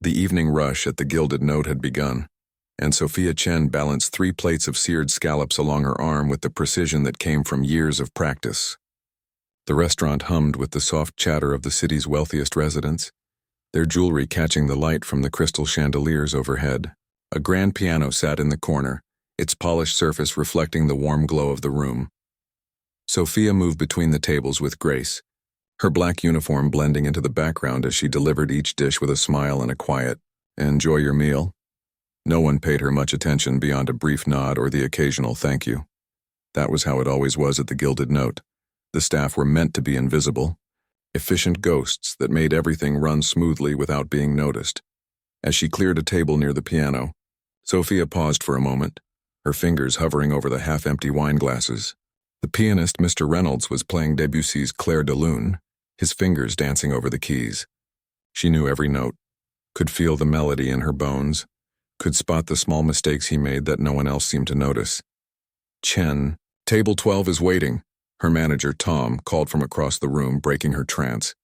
The evening rush at the Gilded Note had begun, and Sophia Chen balanced 3 plates of seared scallops along her arm with the precision that came from years of practice. The restaurant hummed with the soft chatter of the city's wealthiest residents, their jewelry catching the light from the crystal chandeliers overhead. A grand piano sat in the corner, its polished surface reflecting the warm glow of the room. Sophia moved between the tables with grace, her black uniform blending into the background as she delivered each dish with a smile and a quiet, "Enjoy your meal." No one paid her much attention beyond a brief nod or the occasional thank you. That was how it always was at the Gilded Note. The staff were meant to be invisible, efficient ghosts that made everything run smoothly without being noticed. As she cleared a table near the piano, Sophia paused for a moment, her fingers hovering over the half-empty wine glasses. The pianist, Mr. Reynolds, was playing Debussy's Clair de Lune, his fingers dancing over the keys. She knew every note, could feel the melody in her bones, could spot the small mistakes he made that no one else seemed to notice. "Chen, table 12 is waiting," her manager, Tom, called from across the room, breaking her trance.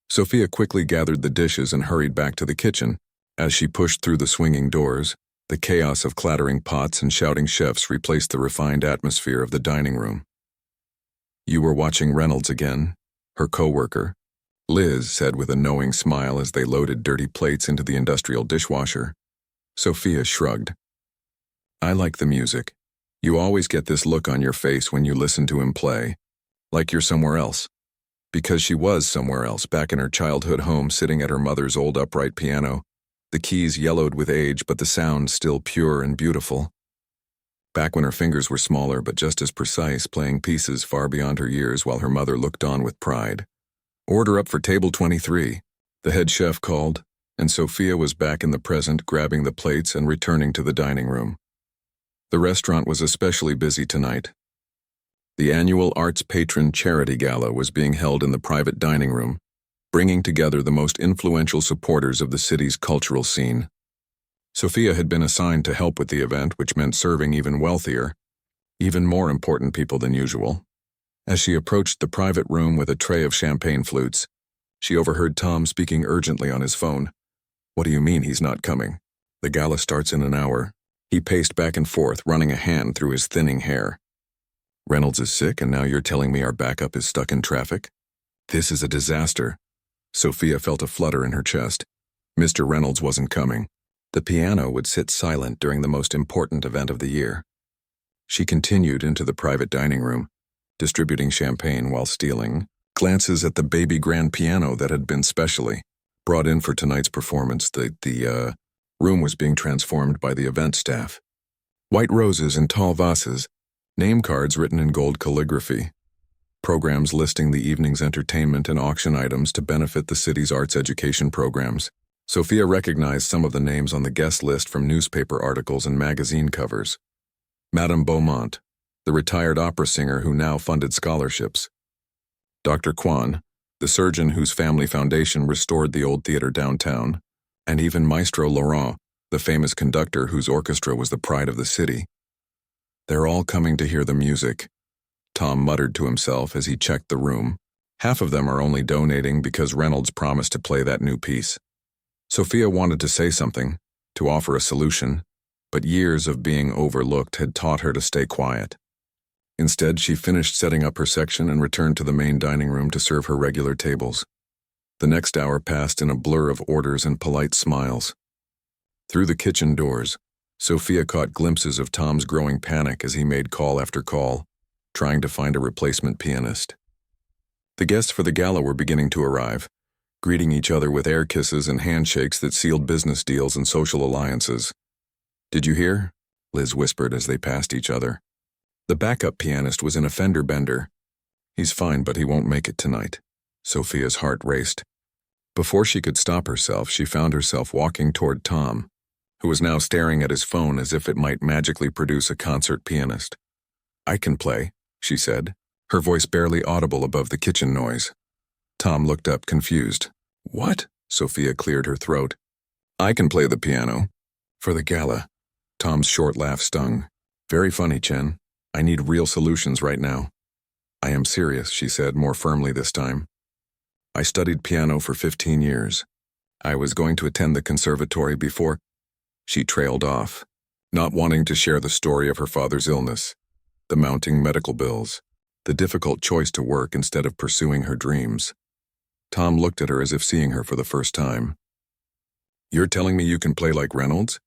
Sophia quickly gathered the dishes and hurried back to the kitchen. As she pushed through the swinging doors, the chaos of clattering pots and shouting chefs replaced the refined atmosphere of the dining room. "You were watching Reynolds again," her co-worker, Liz, said with a knowing smile as they loaded dirty plates into the industrial dishwasher. Sophia shrugged. "I like the music. You always get this look on your face when you listen to him play, like you're somewhere else." Because she was somewhere else, back in her childhood home, sitting at her mother's old upright piano, the keys yellowed with age but the sound still pure and beautiful. Back when her fingers were smaller but just as precise, playing pieces far beyond her years while her mother looked on with pride. "Order up for table 23, the head chef called, and Sophia was back in the present, grabbing the plates and returning to the dining room. The restaurant was especially busy tonight. The annual Arts Patron Charity Gala was being held in the private dining room, bringing together the most influential supporters of the city's cultural scene. Sophia had been assigned to help with the event, which meant serving even wealthier, even more important people than usual. As she approached the private room with a tray of champagne flutes, she overheard Tom speaking urgently on his phone. "What do you mean he's not coming? The gala starts in an hour." He paced back and forth, running a hand through his thinning hair. "Reynolds is sick, and now you're telling me our backup is stuck in traffic? This is a disaster." Sophia felt a flutter in her chest. Mr. Reynolds wasn't coming. The piano would sit silent during the most important event of the year. She continued into the private dining room, distributing champagne while stealing glances at the baby grand piano that had been specially brought in for tonight's performance. The room was being transformed by the event staff. White roses in tall vases, name cards written in gold calligraphy, programs listing the evening's entertainment and auction items to benefit the city's arts education programs. Sophia recognized some of the names on the guest list from newspaper articles and magazine covers. Madame Beaumont, the retired opera singer who now funded scholarships. Dr. Kwan, the surgeon whose family foundation restored the old theater downtown. And even Maestro Laurent, the famous conductor whose orchestra was the pride of the city. "They're all coming to hear the music," Tom muttered to himself as he checked the room. "Half of them are only donating because Reynolds promised to play that new piece." Sophia wanted to say something, to offer a solution, but years of being overlooked had taught her to stay quiet. Instead, she finished setting up her section and returned to the main dining room to serve her regular tables. The next hour passed in a blur of orders and polite smiles. Through the kitchen doors, Sophia caught glimpses of Tom's growing panic as he made call after call, trying to find a replacement pianist. The guests for the gala were beginning to arrive, greeting each other with air kisses and handshakes that sealed business deals and social alliances. "Did you hear?" Liz whispered as they passed each other. "The backup pianist was in a fender bender. He's fine, but he won't make it tonight." Sophia's heart raced. Before she could stop herself, she found herself walking toward Tom, who was now staring at his phone as if it might magically produce a concert pianist. "I can play," she said, her voice barely audible above the kitchen noise. Tom looked up, confused. "What?" Sophia cleared her throat. "I can play the piano. For the gala." Tom's short laugh stung. "Very funny, Chen. I need real solutions right now." "I am serious," she said, more firmly this time. "I studied piano for 15 years. I was going to attend the conservatory before. She trailed off, not wanting to share the story of her father's illness, the mounting medical bills, the difficult choice to work instead of pursuing her dreams. Tom looked at her as if seeing her for the first time. You're telling me you can play like Reynolds?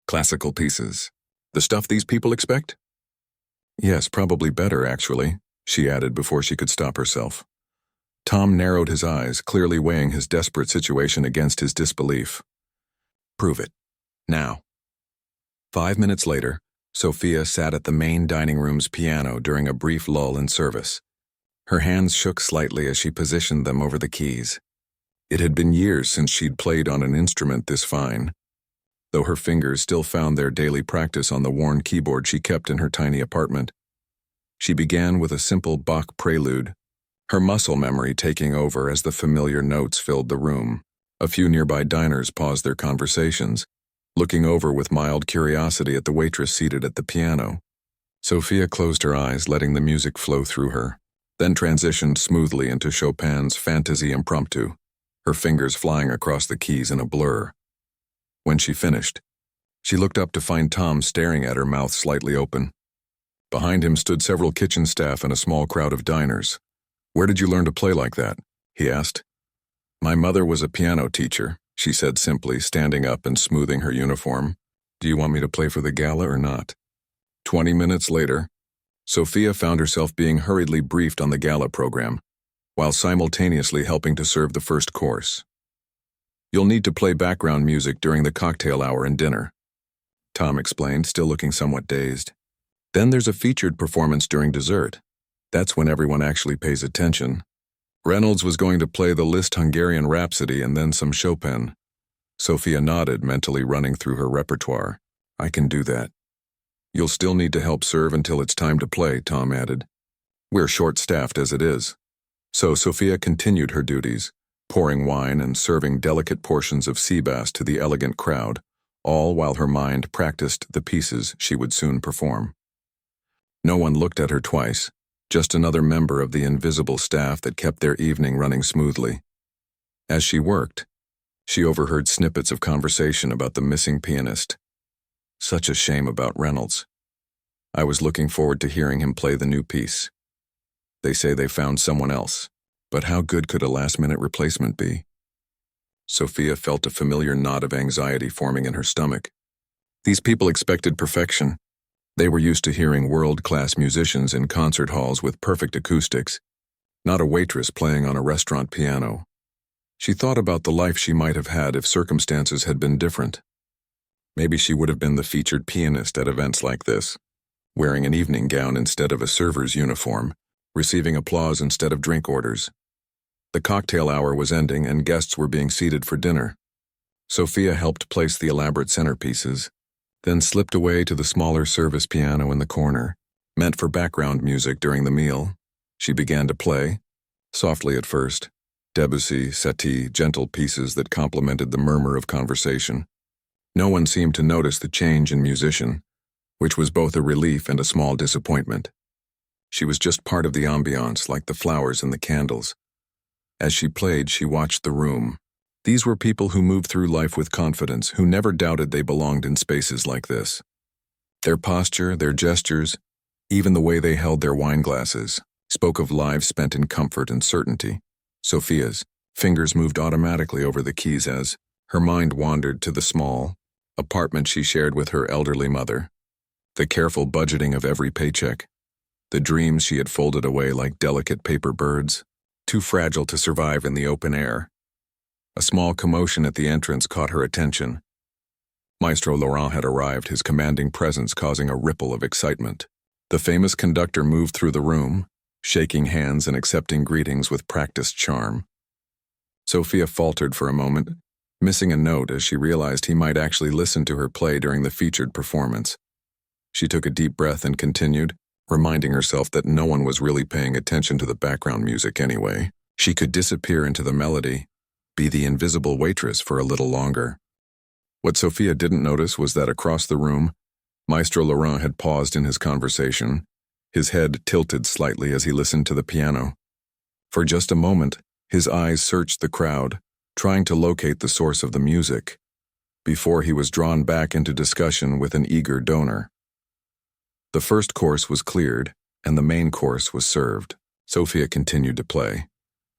Classical pieces. The stuff these people expect? Yes, probably better, actually, she added before she could stop herself. Tom narrowed his eyes, clearly weighing his desperate situation against his disbelief. Prove it. Now. 5 minutes later, Sophia sat at the main dining room's piano during a brief lull in service. Her hands shook slightly as she positioned them over the keys. It had been years since she'd played on an instrument this fine, though her fingers still found their daily practice on the worn keyboard she kept in her tiny apartment. She began with a simple Bach prelude, her muscle memory taking over as the familiar notes filled the room. A few nearby diners paused their conversations, looking over with mild curiosity at the waitress seated at the piano. Sophia closed her eyes, letting the music flow through her, then transitioned smoothly into Chopin's Fantasy Impromptu, her fingers flying across the keys in a blur. When she finished, she looked up to find Tom staring at her, mouth slightly open. Behind him stood several kitchen staff and a small crowd of diners. Where did you learn to play like that? He asked. My mother was a piano teacher, she said simply, standing up and smoothing her uniform. Do you want me to play for the gala or not? 20 minutes later, Sophia found herself being hurriedly briefed on the gala program, while simultaneously helping to serve the first course. You'll need to play background music during the cocktail hour and dinner, Tom explained, still looking somewhat dazed. Then there's a featured performance during dessert. That's when everyone actually pays attention. Reynolds was going to play the Liszt Hungarian Rhapsody and then some Chopin. Sophia nodded, mentally running through her repertoire. I can do that. You'll still need to help serve until it's time to play, Tom added. We're short-staffed as it is. So Sophia continued her duties, pouring wine and serving delicate portions of sea bass to the elegant crowd, all while her mind practiced the pieces she would soon perform. No one looked at her twice, just another member of the invisible staff that kept their evening running smoothly. As she worked, she overheard snippets of conversation about the missing pianist. Such a shame about Reynolds. I was looking forward to hearing him play the new piece. They say they found someone else, but how good could a last-minute replacement be? Sophia felt a familiar knot of anxiety forming in her stomach. These people expected perfection. They were used to hearing world-class musicians in concert halls with perfect acoustics, not a waitress playing on a restaurant piano. She thought about the life she might have had if circumstances had been different. Maybe she would have been the featured pianist at events like this, wearing an evening gown instead of a server's uniform, receiving applause instead of drink orders. The cocktail hour was ending and guests were being seated for dinner. Sophia helped place the elaborate centerpieces, then slipped away to the smaller service piano in the corner, meant for background music during the meal. She began to play, softly at first, Debussy, Satie, gentle pieces that complemented the murmur of conversation. No one seemed to notice the change in musician, which was both a relief and a small disappointment. She was just part of the ambiance, like the flowers and the candles. As she played, she watched the room. These were people who moved through life with confidence, who never doubted they belonged in spaces like this. Their posture, their gestures, even the way they held their wine glasses, spoke of lives spent in comfort and certainty. Sophia's fingers moved automatically over the keys as her mind wandered to the small apartment she shared with her elderly mother, the careful budgeting of every paycheck, the dreams she had folded away like delicate paper birds, too fragile to survive in the open air. A small commotion at the entrance caught her attention. Maestro Laurent had arrived, his commanding presence causing a ripple of excitement. The famous conductor moved through the room, shaking hands and accepting greetings with practiced charm. Sophia faltered for a moment, missing a note as she realized he might actually listen to her play during the featured performance. She took a deep breath and continued, reminding herself that no one was really paying attention to the background music anyway. She could disappear into the melody, be the invisible waitress for a little longer. What Sophia didn't notice was that across the room, Maestro Laurent had paused in his conversation, his head tilted slightly as he listened to the piano. For just a moment, his eyes searched the crowd, trying to locate the source of the music, before he was drawn back into discussion with an eager donor. The first course was cleared, and the main course was served. Sophia continued to play,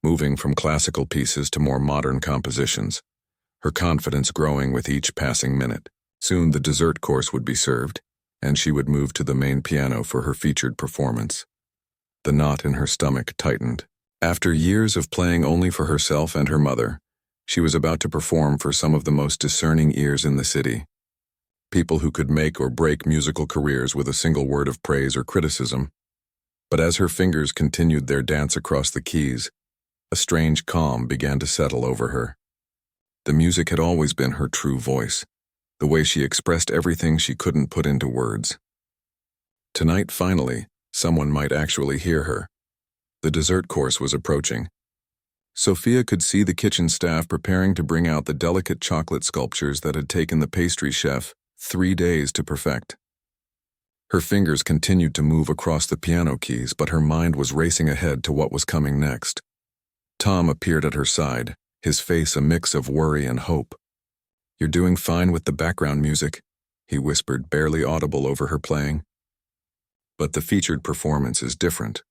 moving from classical pieces to more modern compositions, her confidence growing with each passing minute. Soon the dessert course would be served, and she would move to the main piano for her featured performance. The knot in her stomach tightened. After years of playing only for herself and her mother, she was about to perform for some of the most discerning ears in the city. People who could make or break musical careers with a single word of praise or criticism. But as her fingers continued their dance across the keys, a strange calm began to settle over her. The music had always been her true voice, the way she expressed everything she couldn't put into words. Tonight, finally, someone might actually hear her. The dessert course was approaching. Sophia could see the kitchen staff preparing to bring out the delicate chocolate sculptures that had taken the pastry chef 3 days to perfect. Her fingers continued to move across the piano keys, but her mind was racing ahead to what was coming next. Tom appeared at her side, his face a mix of worry and hope. "You're doing fine with the background music," he whispered, barely audible over her playing. "But the featured performance is different.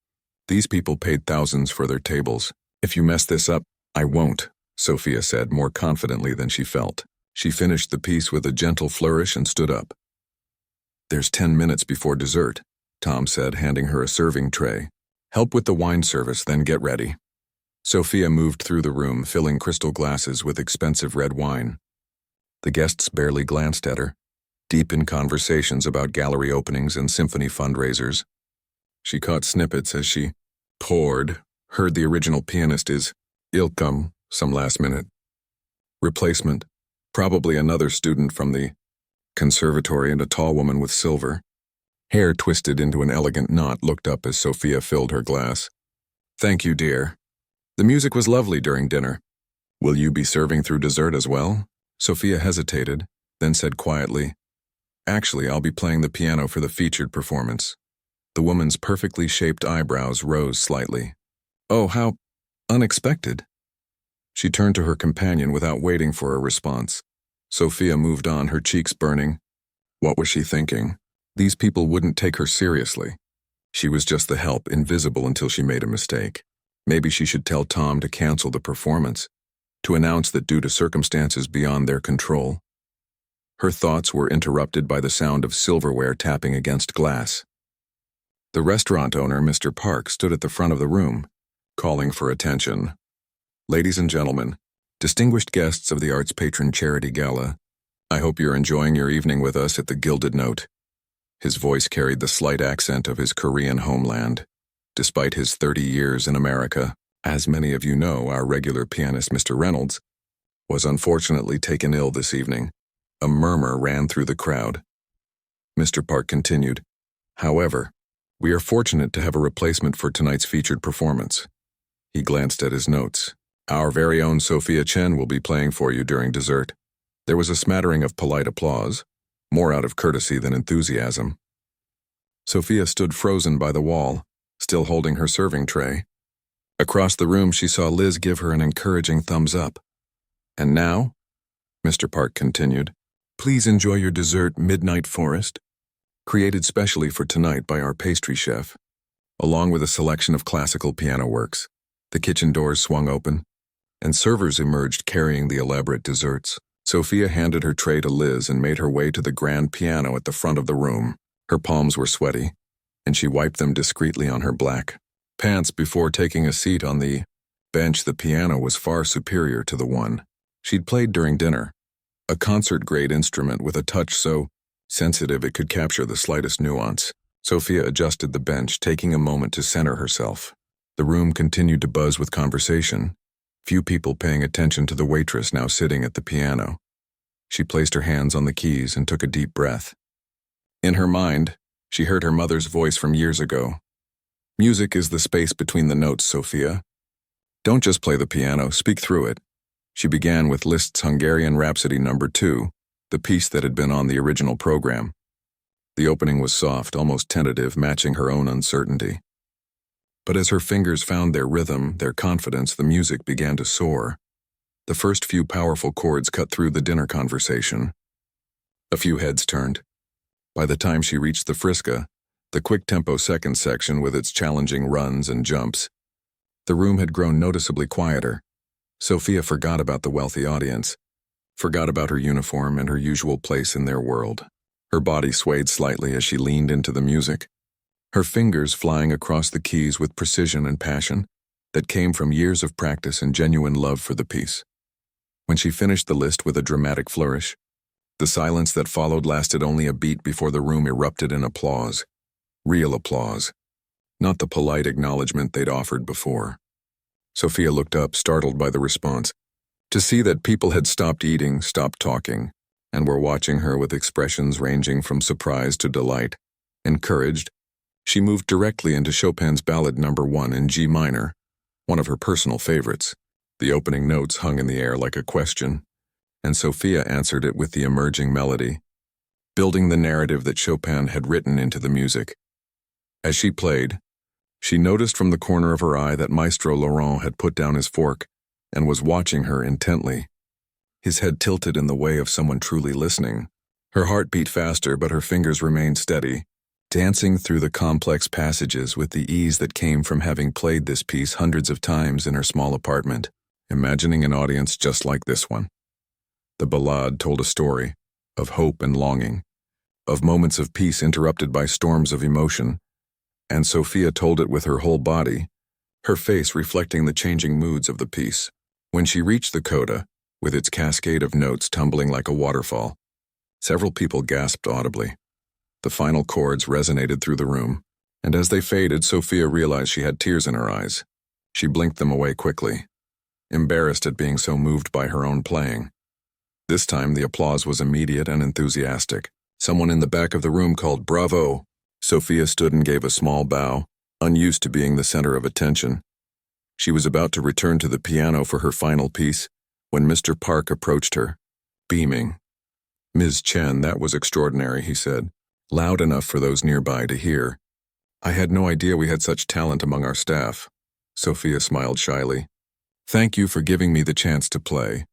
These people paid thousands for their tables. If you mess this up, I won't," Sophia said more confidently than she felt. She finished the piece with a gentle flourish and stood up. "There's 10 minutes before dessert," Tom said, handing her a serving tray. "Help with the wine service, then get ready." Sophia moved through the room, filling crystal glasses with expensive red wine. The guests barely glanced at her, deep in conversations about gallery openings and symphony fundraisers. She caught snippets as she poured, heard the original pianist is Ilkum some last minute replacement, probably another student from the conservatory, and a tall woman with silver hair twisted into an elegant knot looked up as Sophia filled her glass. "Thank you, dear. The music was lovely during dinner. Will you be serving through dessert as well?" Sophia hesitated, then said quietly, "Actually, I'll be playing the piano for the featured performance." The woman's perfectly shaped eyebrows rose slightly. "Oh, how unexpected." She turned to her companion without waiting for a response. Sophia moved on, her cheeks burning. What was she thinking? These people wouldn't take her seriously. She was just the help, invisible until she made a mistake. Maybe she should tell Tom to cancel the performance, to announce that due to circumstances beyond their control. Her thoughts were interrupted by the sound of silverware tapping against glass. The restaurant owner, Mr. Park, stood at the front of the room, calling for attention. "Ladies and gentlemen, distinguished guests of the Arts Patron Charity Gala, I hope you're enjoying your evening with us at the Gilded Note." His voice carried the slight accent of his Korean homeland. Despite his 30 years in America, as many of you know, our regular pianist, Mr. Reynolds, was unfortunately taken ill this evening. A murmur ran through the crowd. Mr. Park continued, "However, we are fortunate to have a replacement for tonight's featured performance." He glanced at his notes. "Our very own Sophia Chen will be playing for you during dessert." There was a smattering of polite applause, more out of courtesy than enthusiasm. Sophia stood frozen by the wall, still holding her serving tray. Across the room, she saw Liz give her an encouraging thumbs up. "And now," Mr. Park continued, "please enjoy your dessert, Midnight Forest, created specially for tonight by our pastry chef, along with a selection of classical piano works." The kitchen doors swung open, and servers emerged carrying the elaborate desserts. Sophia handed her tray to Liz and made her way to the grand piano at the front of the room. Her palms were sweaty, and she wiped them discreetly on her black pants before taking a seat on the bench. The piano was far superior to the one she'd played during dinner, a concert-grade instrument with a touch so sensitive it could capture the slightest nuance. Sophia adjusted the bench, taking a moment to center herself. The room continued to buzz with conversation, few people paying attention to the waitress now sitting at the piano. She placed her hands on the keys and took a deep breath. In her mind, she heard her mother's voice from years ago. "Music is the space between the notes, Sophia. Don't just play the piano, speak through it." She began with Liszt's Hungarian Rhapsody No. 2, the piece that had been on the original program. The opening was soft, almost tentative, matching her own uncertainty. But as her fingers found their rhythm, their confidence, the music began to soar. The first few powerful chords cut through the dinner conversation. A few heads turned. By the time she reached the Friska, the quick-tempo second section with its challenging runs and jumps, the room had grown noticeably quieter. Sophia forgot about the wealthy audience, forgot about her uniform and her usual place in their world. Her body swayed slightly as she leaned into the music, her fingers flying across the keys with precision and passion that came from years of practice and genuine love for the piece. When she finished the list with a dramatic flourish, the silence that followed lasted only a beat before the room erupted in applause. Real applause, not the polite acknowledgement they'd offered before. Sophia looked up, startled by the response, to see that people had stopped eating, stopped talking, and were watching her with expressions ranging from surprise to delight. Encouraged, she moved directly into Chopin's Ballad No. 1 in G minor, one of her personal favorites. The opening notes hung in the air like a question, and Sophia answered it with the emerging melody, building the narrative that Chopin had written into the music. As she played, she noticed from the corner of her eye that Maestro Laurent had put down his fork and was watching her intently, his head tilted in the way of someone truly listening. Her heart beat faster, but her fingers remained steady, dancing through the complex passages with the ease that came from having played this piece hundreds of times in her small apartment, imagining an audience just like this one. The ballade told a story of hope and longing, of moments of peace interrupted by storms of emotion, and Sophia told it with her whole body, her face reflecting the changing moods of the piece. When she reached the coda, with its cascade of notes tumbling like a waterfall, several people gasped audibly. The final chords resonated through the room, and as they faded, Sophia realized she had tears in her eyes. She blinked them away quickly, embarrassed at being so moved by her own playing. This time, the applause was immediate and enthusiastic. Someone in the back of the room called, "Bravo!" Sophia stood and gave a small bow, unused to being the center of attention. She was about to return to the piano for her final piece when Mr. Park approached her, beaming. "Ms. Chen, that was extraordinary," he said, loud enough for those nearby to hear. "I had no idea we had such talent among our staff." Sophia smiled shyly. "Thank you for giving me the chance to play.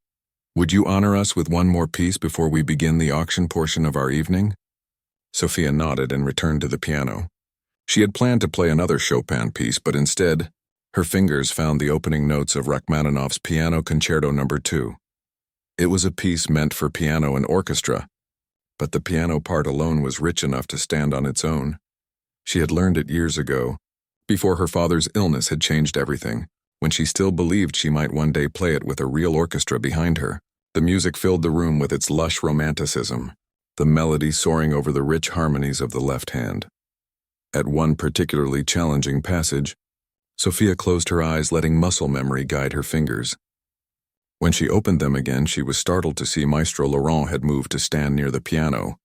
Would you honor us with one more piece before we begin the auction portion of our evening?" Sophia nodded and returned to the piano. She had planned to play another Chopin piece, but instead, her fingers found the opening notes of Rachmaninoff's Piano Concerto No. 2. It was a piece meant for piano and orchestra, but the piano part alone was rich enough to stand on its own. She had learned it years ago, before her father's illness had changed everything, when she still believed she might one day play it with a real orchestra behind her. The music filled the room with its lush romanticism, the melody soaring over the rich harmonies of the left hand. At one particularly challenging passage, Sophia closed her eyes, letting muscle memory guide her fingers. When she opened them again, she was startled to see Maestro Laurent had moved to stand near the piano,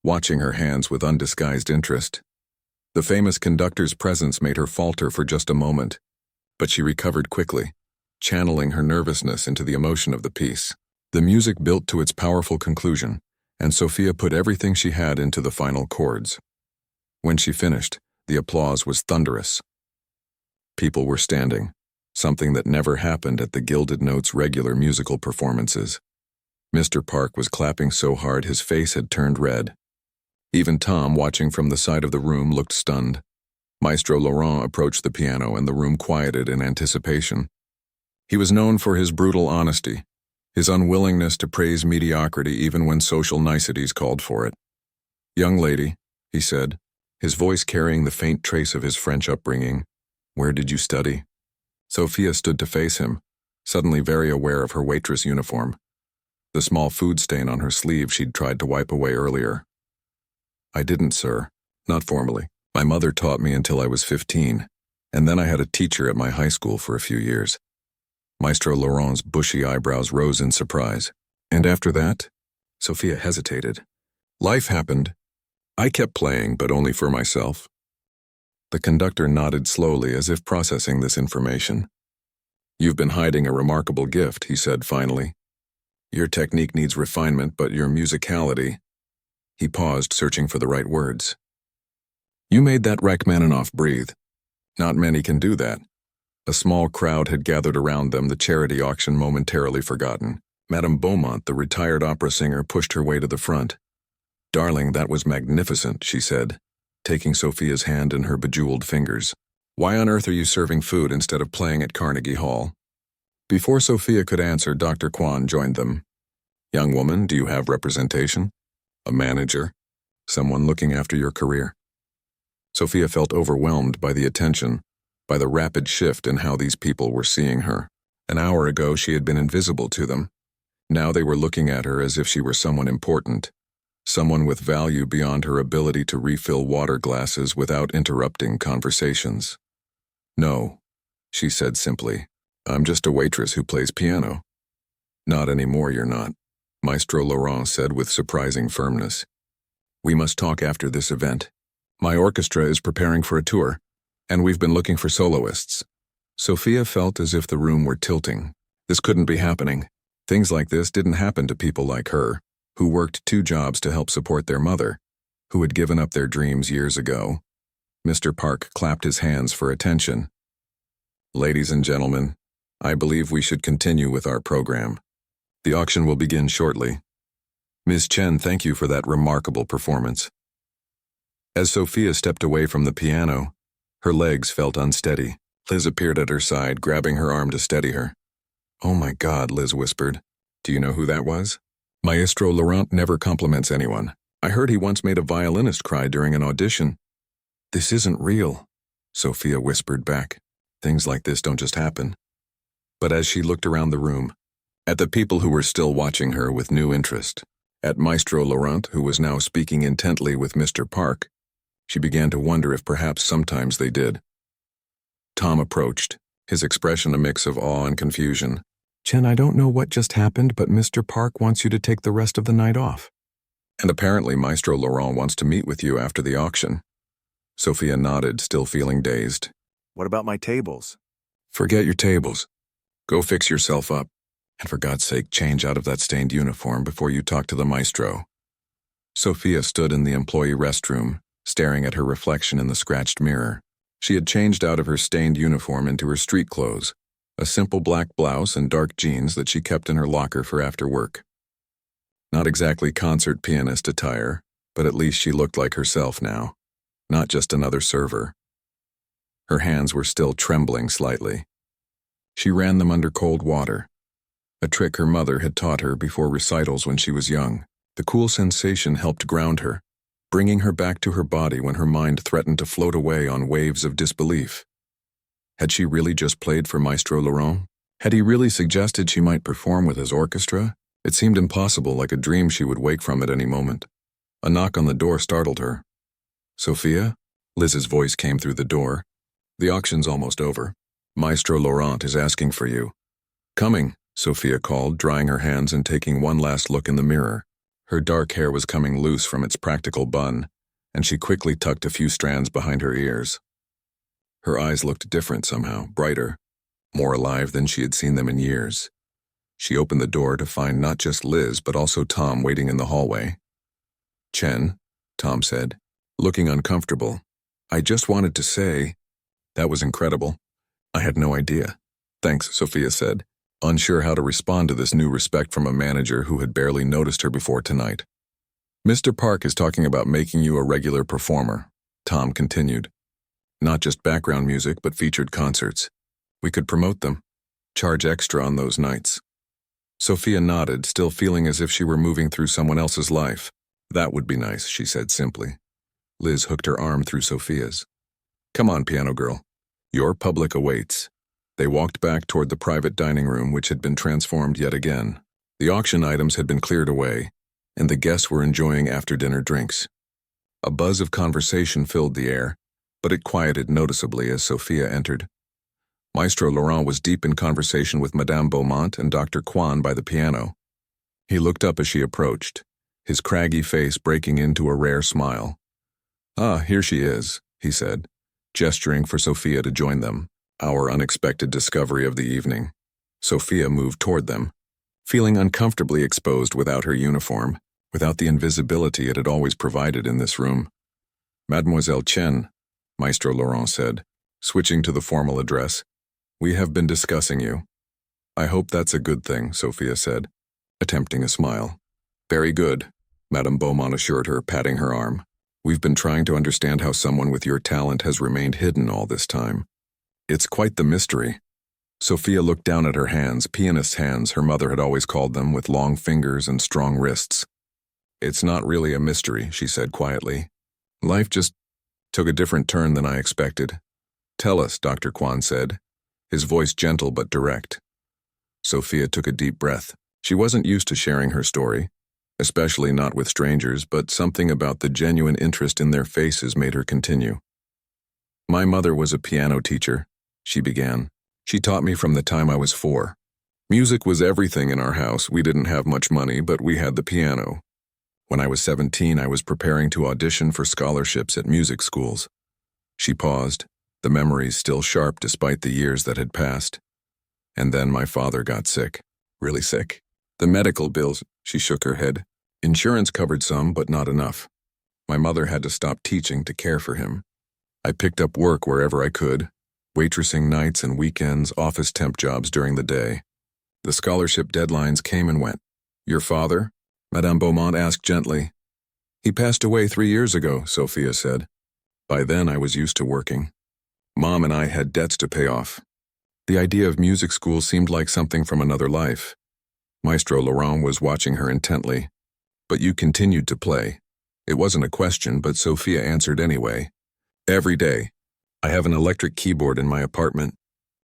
watching her hands with undisguised interest. The famous conductor's presence made her falter for just a moment, but she recovered quickly, channeling her nervousness into the emotion of the piece. The music built to its powerful conclusion, and Sophia put everything she had into the final chords. When she finished, the applause was thunderous. People were standing, something that never happened at the Gilded Notes' regular musical performances. Mr. Park was clapping so hard his face had turned red. Even Tom, watching from the side of the room, looked stunned. Maestro Laurent approached the piano and the room quieted in anticipation. He was known for his brutal honesty, his unwillingness to praise mediocrity even when social niceties called for it. "Young lady," he said, his voice carrying the faint trace of his French upbringing, "where did you study?" Sophia stood to face him, suddenly very aware of her waitress uniform, the small food stain on her sleeve she'd tried to wipe away earlier. "I didn't, sir. Not formally. My mother taught me until I was 15, and then I had a teacher at my high school for a few years." Maestro Laurent's bushy eyebrows rose in surprise. "And after that?" Sophia hesitated. "Life happened. I kept playing, but only for myself." The conductor nodded slowly as if processing this information. "You've been hiding a remarkable gift," he said finally. "Your technique needs refinement, but your musicality—" He paused, searching for the right words. "You made that Rachmaninoff breathe. Not many can do that." A small crowd had gathered around them, the charity auction momentarily forgotten. Madame Beaumont, the retired opera singer, pushed her way to the front. "Darling, that was magnificent," she said, taking Sophia's hand in her bejeweled fingers. "Why on earth are you serving food instead of playing at Carnegie Hall?" Before Sophia could answer, Dr. Kwan joined them. "Young woman, do you have representation? A manager? Someone looking after your career?" Sophia felt overwhelmed by the attention, by the rapid shift in how these people were seeing her. An hour ago she had been invisible to them. Now they were looking at her as if she were someone important, someone with value beyond her ability to refill water glasses without interrupting conversations. "No," she said simply. "I'm just a waitress who plays piano." "Not anymore, you're not," Maestro Laurent said with surprising firmness. "We must talk after this event. My orchestra is preparing for a tour, and we've been looking for soloists." Sophia felt as if the room were tilting. This couldn't be happening. Things like this didn't happen to people like her, who worked 2 jobs to help support their mother, who had given up their dreams years ago. Mr. Park clapped his hands for attention. "Ladies and gentlemen, I believe we should continue with our program. The auction will begin shortly. Ms. Chen, thank you for that remarkable performance." As Sophia stepped away from the piano, her legs felt unsteady. Liz appeared at her side, grabbing her arm to steady her. "Oh my God," Liz whispered. "Do you know who that was?" "Maestro Laurent never compliments anyone. I heard he once made a violinist cry during an audition." "This isn't real," Sophia whispered back. "Things like this don't just happen." But as she looked around the room, at the people who were still watching her with new interest, at Maestro Laurent, who was now speaking intently with Mr. Park, she began to wonder if perhaps sometimes they did. Tom approached, his expression a mix of awe and confusion. "Chen, I don't know what just happened, but Mr. Park wants you to take the rest of the night off. And apparently Maestro Laurent wants to meet with you after the auction." Sophia nodded, still feeling dazed. "What about my tables?" "Forget your tables. Go fix yourself up. And for God's sake, change out of that stained uniform before you talk to the maestro." Sophia stood in the employee restroom, staring at her reflection in the scratched mirror. She had changed out of her stained uniform into her street clothes, a simple black blouse and dark jeans that she kept in her locker for after work. Not exactly concert pianist attire, but at least she looked like herself now, not just another server. Her hands were still trembling slightly. She ran them under cold water, a trick her mother had taught her before recitals when she was young. The cool sensation helped ground her, bringing her back to her body when her mind threatened to float away on waves of disbelief. Had she really just played for Maestro Laurent? Had he really suggested she might perform with his orchestra? It seemed impossible, like a dream she would wake from at any moment. A knock on the door startled her. "Sophia?" Liz's voice came through the door. "The auction's almost over. Maestro Laurent is asking for you." "Coming," Sophia called, drying her hands and taking one last look in the mirror. Her dark hair was coming loose from its practical bun, and she quickly tucked a few strands behind her ears. Her eyes looked different somehow, brighter, more alive than she had seen them in years. She opened the door to find not just Liz but also Tom waiting in the hallway. "Chen," Tom said, looking uncomfortable. "I just wanted to say, that was incredible. I had no idea." "Thanks," Sophia said, unsure how to respond to this new respect from a manager who had barely noticed her before tonight. "Mr. Park is talking about making you a regular performer," Tom continued. "Not just background music, but featured concerts. We could promote them, charge extra on those nights." Sophia nodded, still feeling as if she were moving through someone else's life. "That would be nice," she said simply. Liz hooked her arm through Sophia's. "Come on, piano girl. Your public awaits." They walked back toward the private dining room, which had been transformed yet again. The auction items had been cleared away, and the guests were enjoying after-dinner drinks. A buzz of conversation filled the air, but it quieted noticeably as Sophia entered. Maestro Laurent was deep in conversation with Madame Beaumont and Dr. Kwan by the piano. He looked up as she approached, his craggy face breaking into a rare smile. "Ah, here she is," he said, gesturing for Sophia to join them. Our unexpected discovery of the evening. Sophia moved toward them, feeling uncomfortably exposed without her uniform, without the invisibility it had always provided in this room. "Mademoiselle Chen," Maestro Laurent said, switching to the formal address. We have been discussing you. I hope that's a good thing, Sophia said, attempting a smile. Very good, Madame Beaumont assured her, patting her arm. We've been trying to understand how someone with your talent has remained hidden all this time. It's quite the mystery. Sophia looked down at her hands, pianist's hands her mother had always called them, with long fingers and strong wrists. It's not really a mystery, she said quietly. Life just took a different turn than I expected. Tell us, Dr. Kwan said, his voice gentle but direct. Sophia took a deep breath. She wasn't used to sharing her story, especially not with strangers, but something about the genuine interest in their faces made her continue. My mother was a piano teacher, she began. She taught me from the time I was 4. Music was everything in our house. We didn't have much money, but we had the piano. When I was 17, I was preparing to audition for scholarships at music schools. She paused, the memories still sharp despite the years that had passed. And then my father got sick. Really sick. The medical bills, she shook her head. Insurance covered some, but not enough. My mother had to stop teaching to care for him. I picked up work wherever I could, waitressing nights and weekends, office temp jobs during the day. The scholarship deadlines came and went. Your father? Madame Beaumont asked gently. He passed away 3 years ago, Sophia said. By then I was used to working. Mom and I had debts to pay off. The idea of music school seemed like something from another life. Maestro Laurent was watching her intently. But you continued to play. It wasn't a question, but Sophia answered anyway. Every day. I have an electric keyboard in my apartment.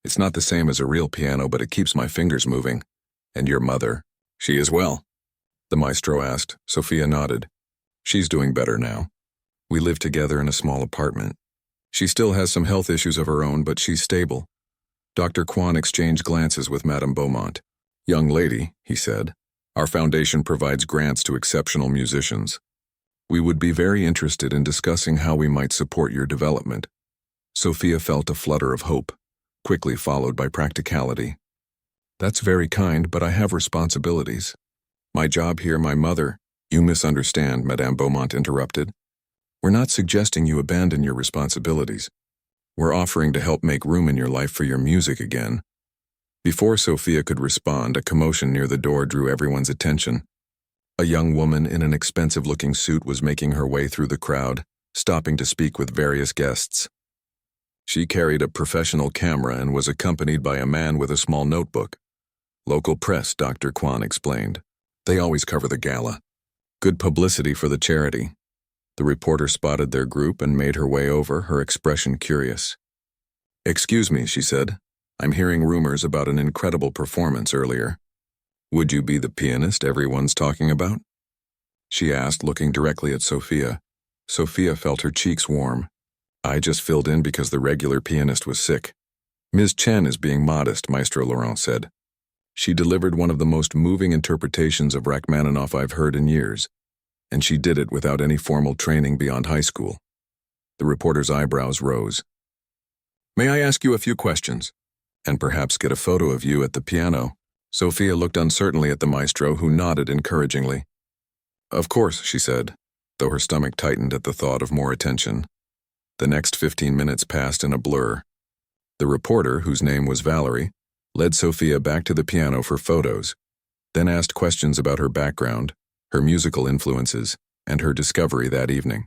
It's not the same as a real piano, but it keeps my fingers moving. And your mother? She is well? The maestro asked. Sophia nodded. She's doing better now. We live together in a small apartment. She still has some health issues of her own, but she's stable. Dr. Kwan exchanged glances with Madame Beaumont. Young lady, he said, our foundation provides grants to exceptional musicians. We would be very interested in discussing how we might support your development. Sophia felt a flutter of hope, quickly followed by practicality. That's very kind, but I have responsibilities. My job here, my mother. You misunderstand, Madame Beaumont interrupted. We're not suggesting you abandon your responsibilities. We're offering to help make room in your life for your music again. Before Sophia could respond, a commotion near the door drew everyone's attention. A young woman in an expensive-looking suit was making her way through the crowd, stopping to speak with various guests. She carried a professional camera and was accompanied by a man with a small notebook. Local press, Dr. Kwan explained. They always cover the gala. Good publicity for the charity. The reporter spotted their group and made her way over, her expression curious. Excuse me, she said. I'm hearing rumors about an incredible performance earlier. Would you be the pianist everyone's talking about? She asked, looking directly at Sophia. Sophia felt her cheeks warm. I just filled in because the regular pianist was sick. Ms. Chen is being modest, Maestro Laurent said. She delivered one of the most moving interpretations of Rachmaninoff I've heard in years, and she did it without any formal training beyond high school. The reporter's eyebrows rose. May I ask you a few questions? And perhaps get a photo of you at the piano? Sophia looked uncertainly at the maestro, who nodded encouragingly. Of course, she said, though her stomach tightened at the thought of more attention. The next 15 minutes passed in a blur. The reporter, whose name was Valerie, led Sophia back to the piano for photos, then asked questions about her background, her musical influences, and her discovery that evening.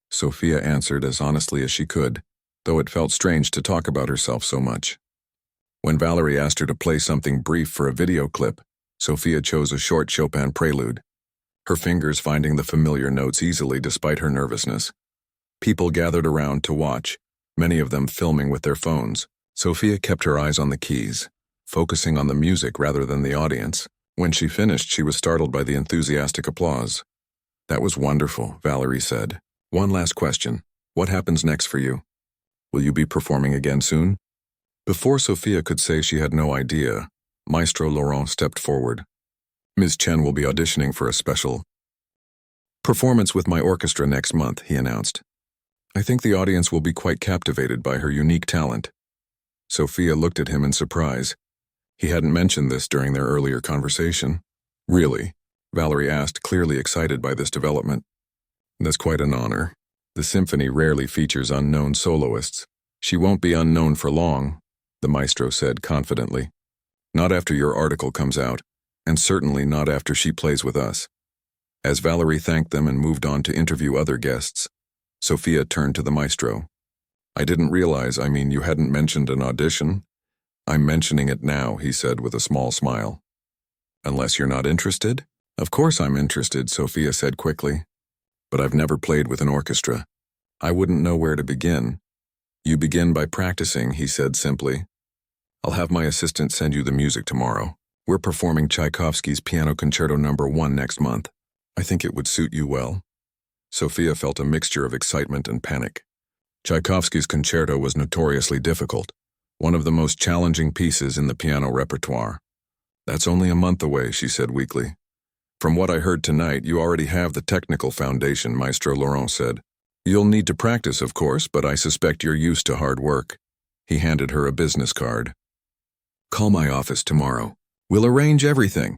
Sophia answered as honestly as she could, though it felt strange to talk about herself so much. When Valerie asked her to play something brief for a video clip, Sophia chose a short Chopin prelude, her fingers finding the familiar notes easily despite her nervousness. People gathered around to watch, many of them filming with their phones. Sophia kept her eyes on the keys, focusing on the music rather than the audience. When she finished, she was startled by the enthusiastic applause. That was wonderful, Valerie said. One last question. What happens next for you? Will you be performing again soon? Before Sophia could say she had no idea, Maestro Laurent stepped forward. Ms. Chen will be auditioning for a special performance with my orchestra next month, he announced. I think the audience will be quite captivated by her unique talent. Sophia looked at him in surprise. He hadn't mentioned this during their earlier conversation. Really? Valerie asked, clearly excited by this development. That's quite an honor. The symphony rarely features unknown soloists. She won't be unknown for long. the maestro said confidently. Not after your article comes out, and certainly not after she plays with us. As Valerie thanked them and moved on to interview other guests, Sophia turned to the maestro. I didn't realize, you hadn't mentioned an audition? I'm mentioning it now, he said with a small smile. Unless you're not interested? Of course I'm interested, Sophia said quickly. But I've never played with an orchestra. I wouldn't know where to begin. You begin by practicing, he said simply. I'll have my assistant send you the music tomorrow. We're performing Tchaikovsky's Piano Concerto No. 1 next month. I think it would suit you well. Sophia felt a mixture of excitement and panic. Tchaikovsky's concerto was notoriously difficult, one of the most challenging pieces in the piano repertoire. That's only a month away, she said weakly. From what I heard tonight, you already have the technical foundation, Maestro Laurent said. You'll need to practice, of course, but I suspect you're used to hard work. He handed her a business card. Call my office tomorrow. We'll arrange everything.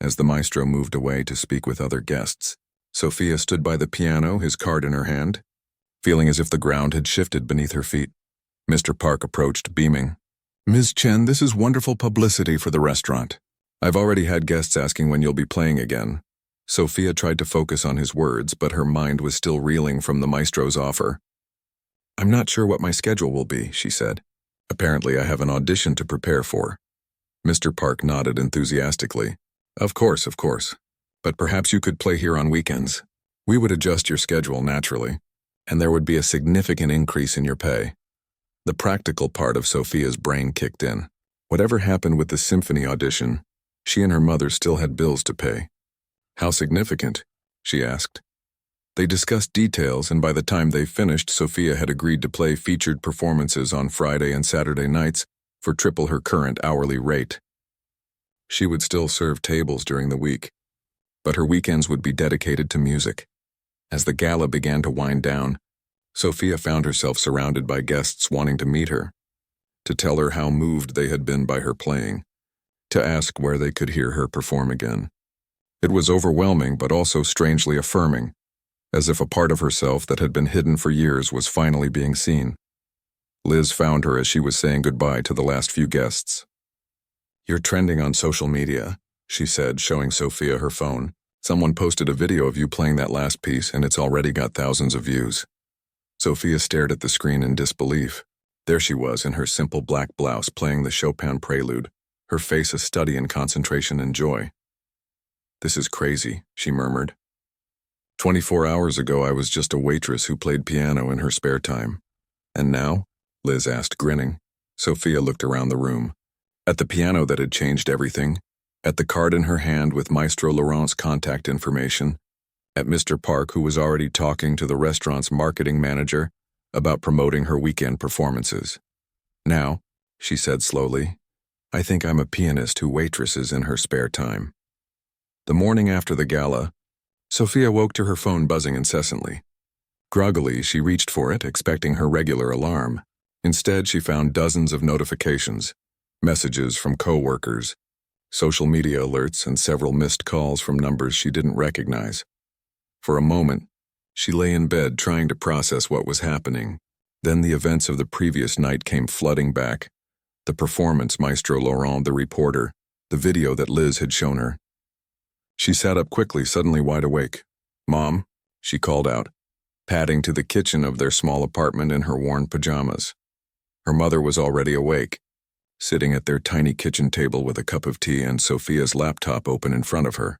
As the maestro moved away to speak with other guests, Sophia stood by the piano, his card in her hand, feeling as if the ground had shifted beneath her feet. Mr. Park approached, beaming. Ms. Chen, this is wonderful publicity for the restaurant. I've already had guests asking when you'll be playing again. Sophia tried to focus on his words, but her mind was still reeling from the maestro's offer. I'm not sure what my schedule will be, she said. Apparently I have an audition to prepare for. Mr. Park nodded enthusiastically. Of course. But perhaps you could play here on weekends. We would adjust your schedule naturally, and there would be a significant increase in your pay. The practical part of Sophia's brain kicked in. Whatever happened with the symphony audition, she and her mother still had bills to pay. How significant? She asked. They discussed details, and by the time they finished, Sophia had agreed to play featured performances on Friday and Saturday nights for triple her current hourly rate. She would still serve tables during the week, but her weekends would be dedicated to music. As the gala began to wind down, Sophia found herself surrounded by guests wanting to meet her, to tell her how moved they had been by her playing, to ask where they could hear her perform again. It was overwhelming but also strangely affirming, as if a part of herself that had been hidden for years was finally being seen. Liz found her as she was saying goodbye to the last few guests. You're trending on social media, she said, showing Sophia her phone. Someone posted a video of you playing that last piece, and it's already got thousands of views. Sophia stared at the screen in disbelief. There she was in her simple black blouse playing the Chopin prelude, her face a study in concentration and joy. This is crazy, she murmured. 24 hours ago I was just a waitress who played piano in her spare time. And now? Liz asked, grinning. Sophia looked around the room. At the piano that had changed everything, at the card in her hand with Maestro Laurent's contact information, at Mr. Park, who was already talking to the restaurant's marketing manager about promoting her weekend performances. Now, she said slowly, I think I'm a pianist who waitresses in her spare time. The morning after the gala, Sophia woke to her phone buzzing incessantly. Groggily, she reached for it, expecting her regular alarm. Instead, she found dozens of notifications, messages from coworkers, social media alerts, and several missed calls from numbers she didn't recognize. For a moment, she lay in bed trying to process what was happening. Then the events of the previous night came flooding back. The performance, Maestro Laurent, the reporter, the video that Liz had shown her. She sat up quickly, suddenly wide awake. Mom, she called out, padding to the kitchen of their small apartment in her worn pajamas. Her mother was already awake, sitting at their tiny kitchen table with a cup of tea and Sophia's laptop open in front of her.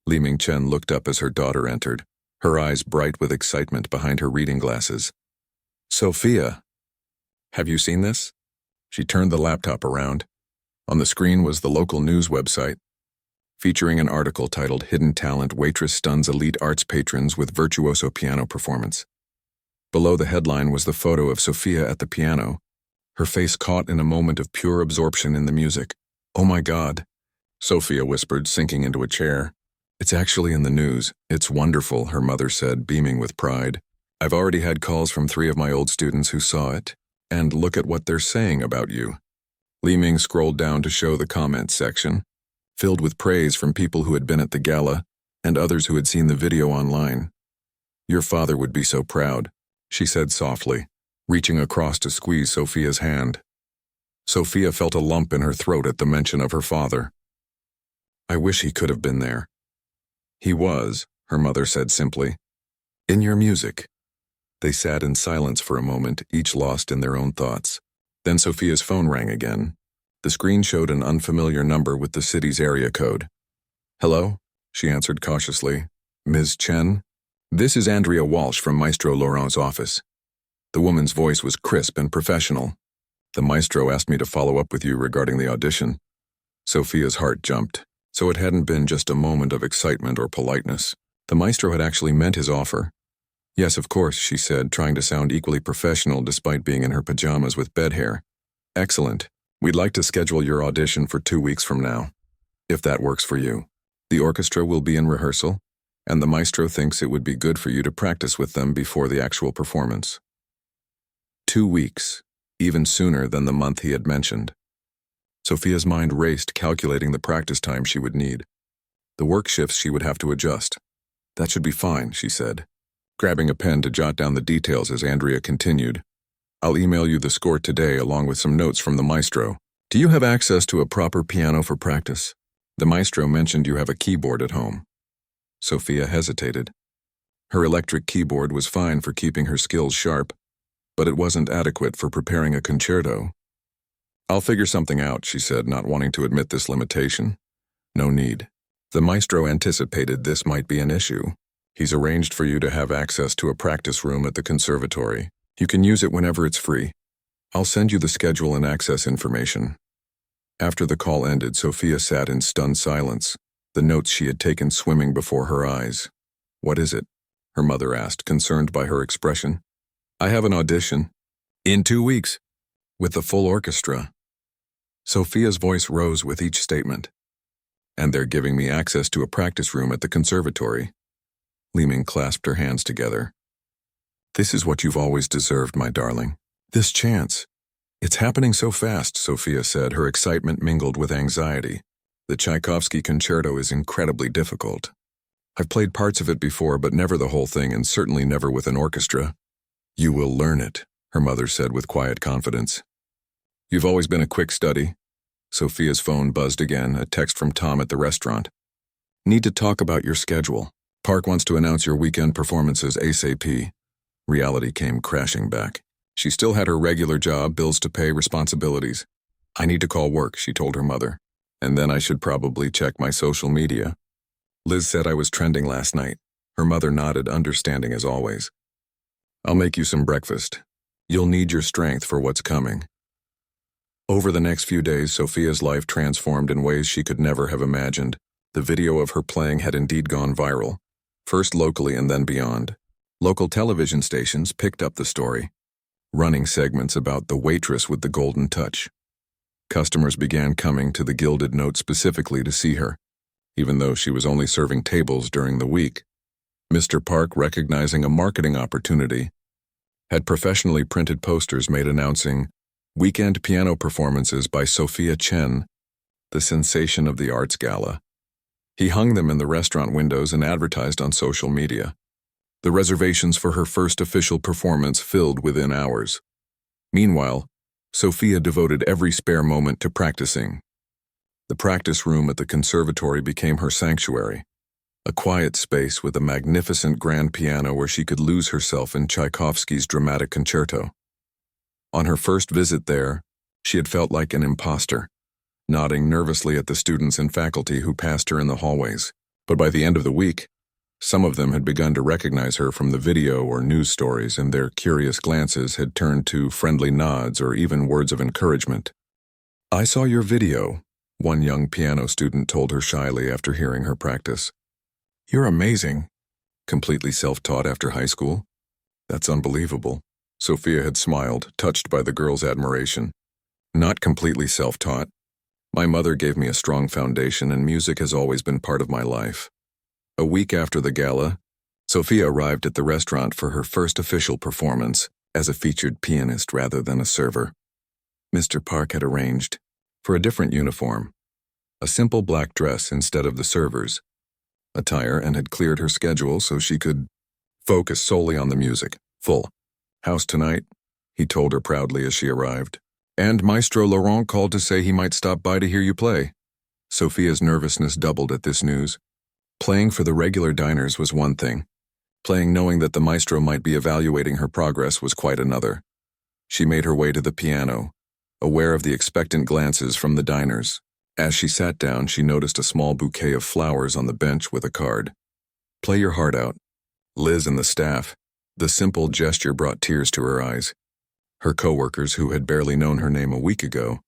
Li Ming-chen looked up as her daughter entered, her eyes bright with excitement behind her reading glasses. Sophia, have you seen this? She turned the laptop around. On the screen was the local news website, featuring an article titled Hidden Talent Waitress Stuns Elite Arts Patrons with Virtuoso Piano Performance. Below the headline was the photo of Sophia at the piano, her face caught in a moment of pure absorption in the music. Oh my God, Sophia whispered, sinking into a chair. It's actually in the news. It's wonderful, her mother said, beaming with pride. I've already had calls from 3 of my old students who saw it, and look at what they're saying about you. Li Ming scrolled down to show the comments section, filled with praise from people who had been at the gala and others who had seen the video online. Your father would be so proud, she said softly, reaching across to squeeze Sophia's hand. Sophia felt a lump in her throat at the mention of her father. I wish he could have been there. He was, her mother said simply. In your music. They sat in silence for a moment, each lost in their own thoughts. Then Sophia's phone rang again. The screen showed an unfamiliar number with the city's area code. Hello? She answered cautiously. Ms. Chen? This is Andrea Walsh from Maestro Laurent's office. The woman's voice was crisp and professional. The maestro asked me to follow up with you regarding the audition. Sophia's heart jumped. So it hadn't been just a moment of excitement or politeness. The maestro had actually meant his offer. Yes, of course, she said, trying to sound equally professional despite being in her pajamas with bed hair. Excellent. We'd like to schedule your audition for 2 weeks from now, if that works for you. The orchestra will be in rehearsal, and the maestro thinks it would be good for you to practice with them before the actual performance. 2 weeks, even sooner than the month he had mentioned. Sophia's mind raced, calculating the practice time she would need. The work shifts she would have to adjust. That should be fine, she said, grabbing a pen to jot down the details as Andrea continued. I'll email you the score today along with some notes from the maestro. Do you have access to a proper piano for practice? The maestro mentioned you have a keyboard at home. Sophia hesitated. Her electric keyboard was fine for keeping her skills sharp, but it wasn't adequate for preparing a concerto. I'll figure something out, she said, not wanting to admit this limitation. No need. The maestro anticipated this might be an issue. He's arranged for you to have access to a practice room at the conservatory. You can use it whenever it's free. I'll send you the schedule and access information. After the call ended, Sophia sat in stunned silence, the notes she had taken swimming before her eyes. What is it? Her mother asked, concerned by her expression. I have an audition. In 2 weeks. With the full orchestra. Sophia's voice rose with each statement. And they're giving me access to a practice room at the conservatory. Li-Ming clasped her hands together. This is what you've always deserved, my darling. This chance. It's happening so fast, Sophia said, her excitement mingled with anxiety. The Tchaikovsky concerto is incredibly difficult. I've played parts of it before, but never the whole thing, and certainly never with an orchestra. You will learn it, her mother said with quiet confidence. You've always been a quick study. Sophia's phone buzzed again, a text from Tom at the restaurant. Need to talk about your schedule. Park wants to announce your weekend performances ASAP. Reality came crashing back. She still had her regular job, bills to pay, responsibilities. I need to call work, she told her mother. And then I should probably check my social media. Liz said I was trending last night. Her mother nodded, understanding as always. I'll make you some breakfast. You'll need your strength for what's coming. Over the next few days, Sophia's life transformed in ways she could never have imagined. The video of her playing had indeed gone viral, first locally and then beyond. Local television stations picked up the story, running segments about the waitress with the golden touch. Customers began coming to the Gilded Note specifically to see her, even though she was only serving tables during the week. Mr. Park, recognizing a marketing opportunity, had professionally printed posters made announcing weekend piano performances by Sophia Chen, the sensation of the arts gala. He hung them in the restaurant windows and advertised on social media. The reservations for her first official performance filled within hours. Meanwhile, Sophia devoted every spare moment to practicing. The practice room at the conservatory became her sanctuary, a quiet space with a magnificent grand piano where she could lose herself in Tchaikovsky's dramatic concerto. On her first visit there, she had felt like an imposter, nodding nervously at the students and faculty who passed her in the hallways. But by the end of the week, some of them had begun to recognize her from the video or news stories, and their curious glances had turned to friendly nods or even words of encouragement. I saw your video, one young piano student told her shyly after hearing her practice. You're amazing. Completely self-taught after high school? That's unbelievable. Sophia had smiled, touched by the girl's admiration. Not completely self-taught. My mother gave me a strong foundation, and music has always been part of my life. A week after the gala, Sophia arrived at the restaurant for her first official performance as a featured pianist rather than a server. Mr. Park had arranged for a different uniform, a simple black dress instead of the server's attire, and had cleared her schedule so she could focus solely on the music. Full house tonight, he told her proudly as she arrived. And Maestro Laurent called to say he might stop by to hear you play. Sophia's nervousness doubled at this news. Playing for the regular diners was one thing. Playing knowing that the maestro might be evaluating her progress was quite another. She made her way to the piano, aware of the expectant glances from the diners. As she sat down, she noticed a small bouquet of flowers on the bench with a card. "Play your heart out. Liz and the staff." The simple gesture brought tears to her eyes. Her co-workers, who had barely known her name a week ago,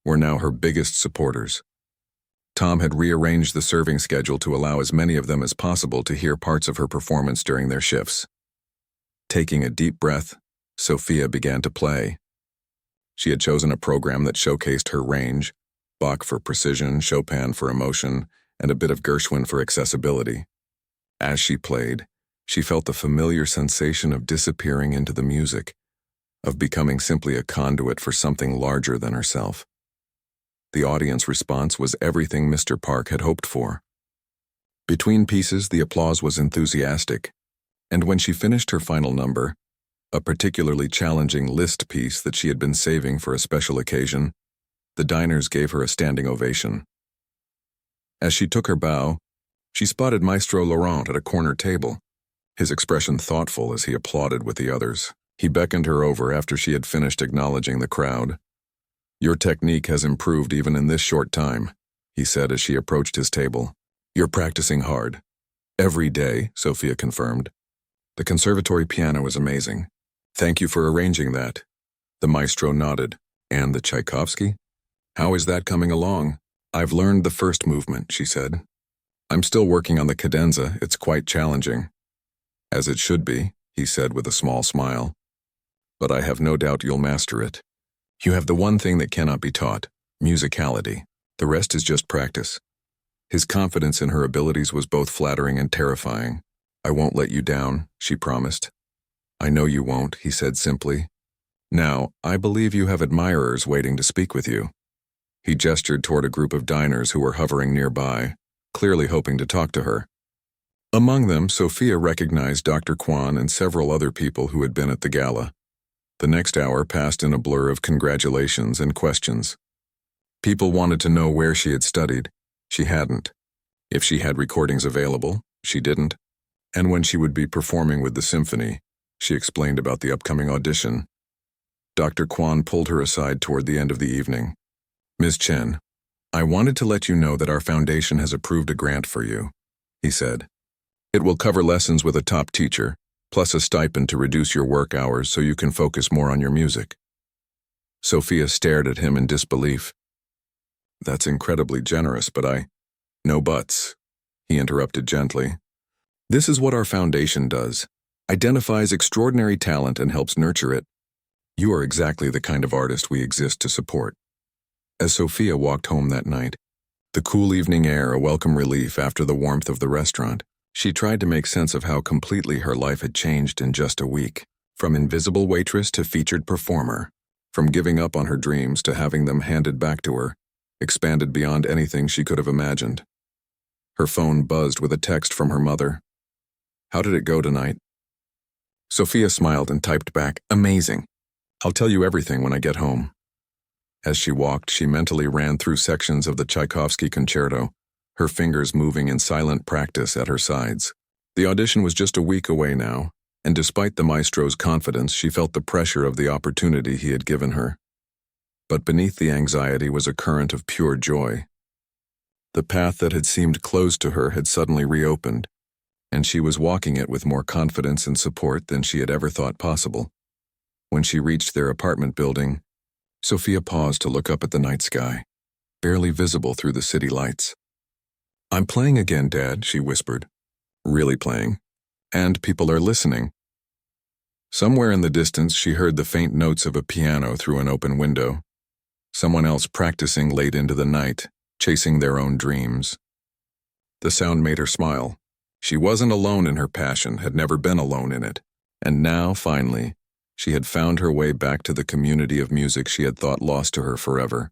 were now her biggest supporters. Tom had rearranged the serving schedule to allow as many of them as possible to hear parts of her performance during their shifts. Taking a deep breath, Sophia began to play. She had chosen a program that showcased her range: Bach for precision, Chopin for emotion, and a bit of Gershwin for accessibility. As she played, she felt the familiar sensation of disappearing into the music, of becoming simply a conduit for something larger than herself. The audience response was everything Mr. Park had hoped for. Between pieces, the applause was enthusiastic, and when she finished her final number, a particularly challenging Liszt piece that she had been saving for a special occasion, the diners gave her a standing ovation. As she took her bow, she spotted Maestro Laurent at a corner table, his expression thoughtful as he applauded with the others. He beckoned her over after she had finished acknowledging the crowd. "Your technique has improved even in this short time," he said as she approached his table. "You're practicing hard." "Every day," Sophia confirmed. "The conservatory piano is amazing. Thank you for arranging that." The maestro nodded. "And the Tchaikovsky? How is that coming along?" "I've learned the first movement," she said. "I'm still working on the cadenza. It's quite challenging." "As it should be," he said with a small smile. "But I have no doubt you'll master it. You have the one thing that cannot be taught: musicality. The rest is just practice." His confidence in her abilities was both flattering and terrifying. "I won't let you down," she promised. "I know you won't," he said simply. "Now, I believe you have admirers waiting to speak with you." He gestured toward a group of diners who were hovering nearby, clearly hoping to talk to her. Among them, Sophia recognized Dr. Kwan and several other people who had been at the gala. The next hour passed in a blur of congratulations and questions. People wanted to know where she had studied. She hadn't. If she had recordings available, she didn't. And when she would be performing with the symphony, she explained about the upcoming audition. Dr. Kwan pulled her aside toward the end of the evening. "Ms. Chen, I wanted to let you know that our foundation has approved a grant for you," he said. "It will cover lessons with a top teacher, plus a stipend to reduce your work hours so you can focus more on your music." Sophia stared at him in disbelief. "That's incredibly generous, but No buts," he interrupted gently. "This is what our foundation does: identifies extraordinary talent and helps nurture it. You are exactly the kind of artist we exist to support." As Sophia walked home that night, the cool evening air a welcome relief after the warmth of the restaurant, she tried to make sense of how completely her life had changed in just a week. From invisible waitress to featured performer, from giving up on her dreams to having them handed back to her, expanded beyond anything she could have imagined. Her phone buzzed with a text from her mother. "How did it go tonight?" Sophia smiled and typed back, "Amazing. I'll tell you everything when I get home." As she walked, she mentally ran through sections of the Tchaikovsky concerto, her fingers moving in silent practice at her sides. The audition was just a week away now, and despite the maestro's confidence, she felt the pressure of the opportunity he had given her. But beneath the anxiety was a current of pure joy. The path that had seemed closed to her had suddenly reopened, and she was walking it with more confidence and support than she had ever thought possible. When she reached their apartment building, Sophia paused to look up at the night sky, barely visible through the city lights. "I'm playing again, Dad," she whispered. "Really playing. And people are listening." Somewhere in the distance, she heard the faint notes of a piano through an open window. Someone else practicing late into the night, chasing their own dreams. The sound made her smile. She wasn't alone in her passion, had never been alone in it. And now, finally, she had found her way back to the community of music she had thought lost to her forever.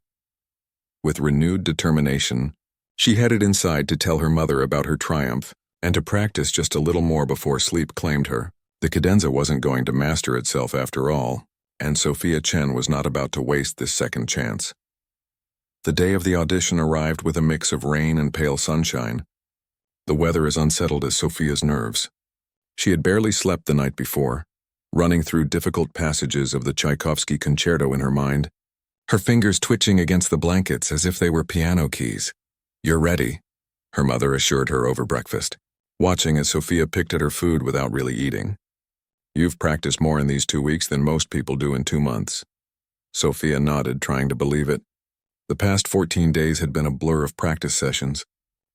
With renewed determination, she headed inside to tell her mother about her triumph and to practice just a little more before sleep claimed her. The cadenza wasn't going to master itself after all, and Sophia Chen was not about to waste this second chance. The day of the audition arrived with a mix of rain and pale sunshine. The weather as unsettled as Sophia's nerves. She had barely slept the night before, running through difficult passages of the Tchaikovsky concerto in her mind, her fingers twitching against the blankets as if they were piano keys. "You're ready," her mother assured her over breakfast, watching as Sophia picked at her food without really eating. "You've practiced more in these 2 weeks than most people do in 2 months." Sophia nodded, trying to believe it. The past 14 days had been a blur of practice sessions,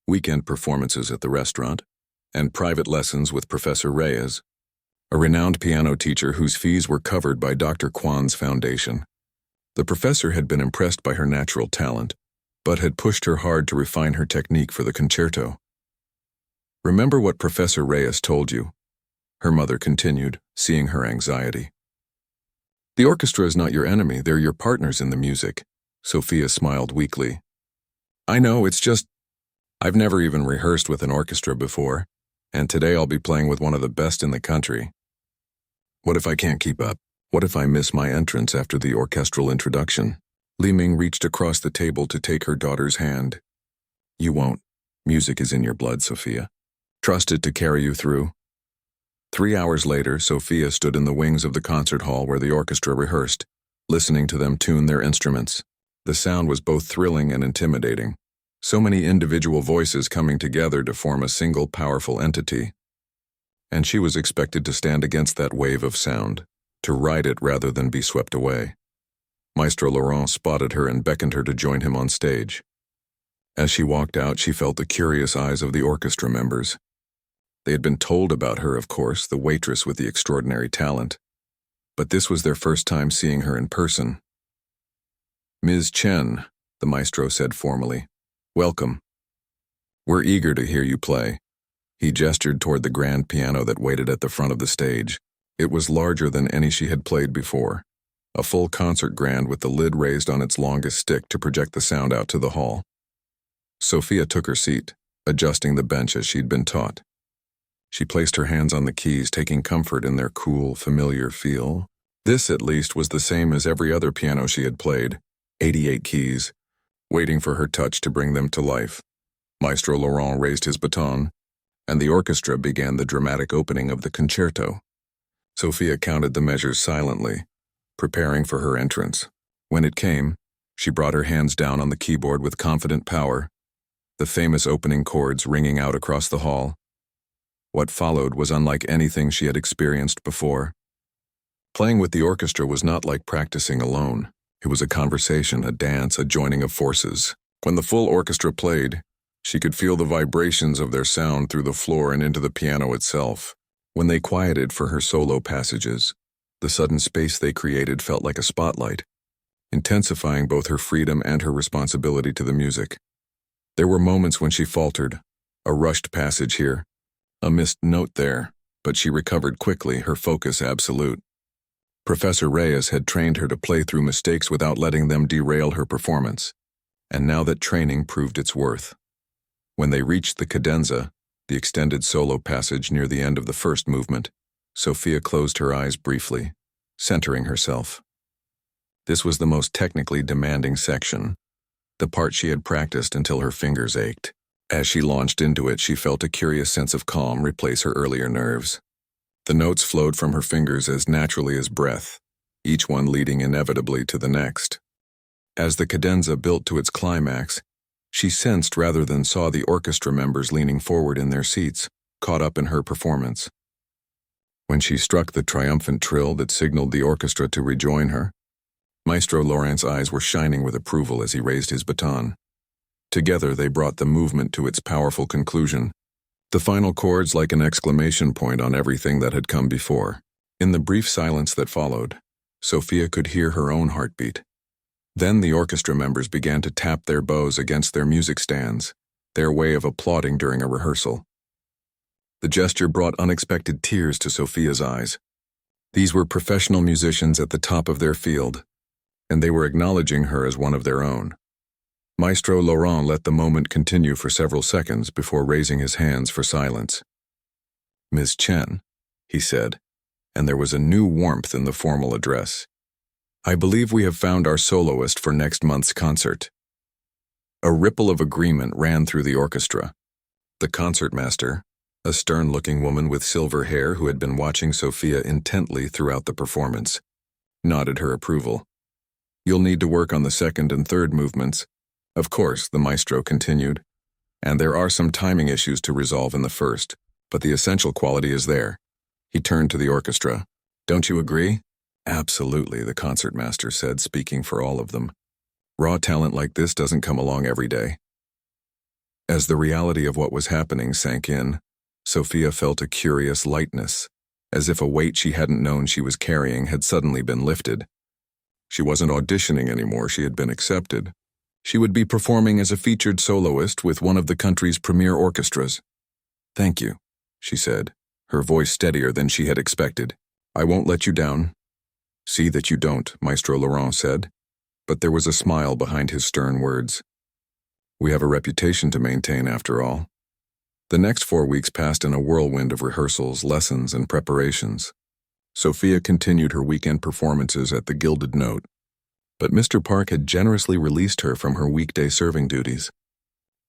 weekend performances at the restaurant, and private lessons with Professor Reyes, a renowned piano teacher whose fees were covered by Dr. Kwan's foundation. The professor had been impressed by her natural talent, but had pushed her hard to refine her technique for the concerto. "Remember what Professor Reyes told you," her mother continued, seeing her anxiety. "The orchestra is not your enemy, they're your partners in the music." Sophia smiled weakly. "I know, it's just, I've never even rehearsed with an orchestra before, and today I'll be playing with one of the best in the country. What if I can't keep up? What if I miss my entrance after the orchestral introduction?" Li Ming reached across the table to take her daughter's hand. "You won't. Music is in your blood, Sophia. Trust it to carry you through." 3 hours later, Sophia stood in the wings of the concert hall where the orchestra rehearsed, listening to them tune their instruments. The sound was both thrilling and intimidating. So many individual voices coming together to form a single powerful entity. And she was expected to stand against that wave of sound, to ride it rather than be swept away. Maestro Laurent spotted her and beckoned her to join him on stage. As she walked out, she felt the curious eyes of the orchestra members. They had been told about her, of course, the waitress with the extraordinary talent. But this was their first time seeing her in person. "Ms. Chen," the maestro said formally, "welcome. We're eager to hear you play." He gestured toward the grand piano that waited at the front of the stage. It was larger than any she had played before, a full concert grand with the lid raised on its longest stick to project the sound out to the hall. Sophia took her seat, adjusting the bench as she'd been taught. She placed her hands on the keys, taking comfort in their cool, familiar feel. This, at least, was the same as every other piano she had played, 88 keys, waiting for her touch to bring them to life. Maestro Laurent raised his baton, and the orchestra began the dramatic opening of the concerto. Sophia counted the measures silently, preparing for her entrance. When it came, she brought her hands down on the keyboard with confident power, the famous opening chords ringing out across the hall. What followed was unlike anything she had experienced before. Playing with the orchestra was not like practicing alone. It was a conversation, a dance, a joining of forces. When the full orchestra played, she could feel the vibrations of their sound through the floor and into the piano itself. When they quieted for her solo passages, the sudden space they created felt like a spotlight, intensifying both her freedom and her responsibility to the music. There were moments when she faltered, a rushed passage here, a missed note there, but she recovered quickly, her focus absolute. Professor Reyes had trained her to play through mistakes without letting them derail her performance, and now that training proved its worth. When they reached the cadenza, the extended solo passage near the end of the first movement, Sophia closed her eyes briefly, centering herself. This was the most technically demanding section, the part she had practiced until her fingers ached. As she launched into it, she felt a curious sense of calm replace her earlier nerves. The notes flowed from her fingers as naturally as breath, each one leading inevitably to the next. As the cadenza built to its climax, she sensed rather than saw the orchestra members leaning forward in their seats, caught up in her performance. When she struck the triumphant trill that signaled the orchestra to rejoin her, Maestro Laurent's eyes were shining with approval as he raised his baton. Together they brought the movement to its powerful conclusion, the final chords like an exclamation point on everything that had come before. In the brief silence that followed, Sophia could hear her own heartbeat. Then the orchestra members began to tap their bows against their music stands, their way of applauding during a rehearsal. The gesture brought unexpected tears to Sophia's eyes. These were professional musicians at the top of their field, and they were acknowledging her as one of their own. Maestro Laurent let the moment continue for several seconds before raising his hands for silence. "Ms. Chen," he said, and there was a new warmth in the formal address. I believe we have found our soloist for next month's concert." A ripple of agreement ran through the orchestra. The concertmaster, a stern-looking woman with silver hair who had been watching Sophia intently throughout the performance, nodded her approval. "You'll need to work on the second and third movements. Of course," the maestro continued, "and there are some timing issues to resolve in the first, but the essential quality is there." He turned to the orchestra. "Don't you agree?" "Absolutely," the concertmaster said, speaking for all of them. "Raw talent like this doesn't come along every day." As the reality of what was happening sank in, Sophia felt a curious lightness, as if a weight she hadn't known she was carrying had suddenly been lifted. She wasn't auditioning anymore, she had been accepted. She would be performing as a featured soloist with one of the country's premier orchestras. "Thank you," she said, her voice steadier than she had expected. "I won't let you down." "See that you don't," Maestro Laurent said, but there was a smile behind his stern words. "We have a reputation to maintain, after all." The next 4 weeks passed in a whirlwind of rehearsals, lessons, and preparations. Sophia continued her weekend performances at the Gilded Note, but Mr. Park had generously released her from her weekday serving duties,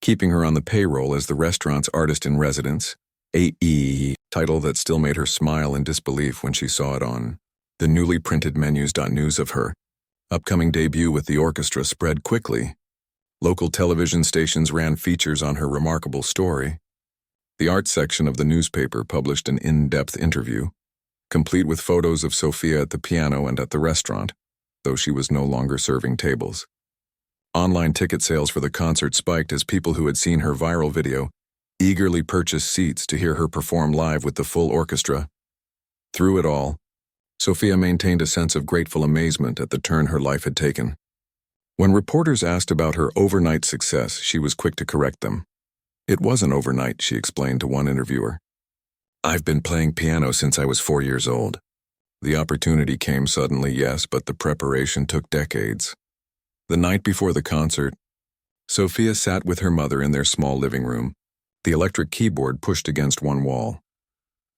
keeping her on the payroll as the restaurant's artist-in-residence, a title that still made her smile in disbelief when she saw it on the newly printed menus. News of her upcoming debut with the orchestra spread quickly. Local television stations ran features on her remarkable story. The arts section of the newspaper published an in-depth interview, complete with photos of Sophia at the piano and at the restaurant, though she was no longer serving tables. Online ticket sales for the concert spiked as people who had seen her viral video eagerly purchased seats to hear her perform live with the full orchestra. Through it all, Sophia maintained a sense of grateful amazement at the turn her life had taken. When reporters asked about her overnight success, she was quick to correct them. "It wasn't overnight," she explained to one interviewer. "I've been playing piano since I was 4 years old. The opportunity came suddenly, yes, but the preparation took decades." The night before the concert, Sophia sat with her mother in their small living room, the electric keyboard pushed against one wall.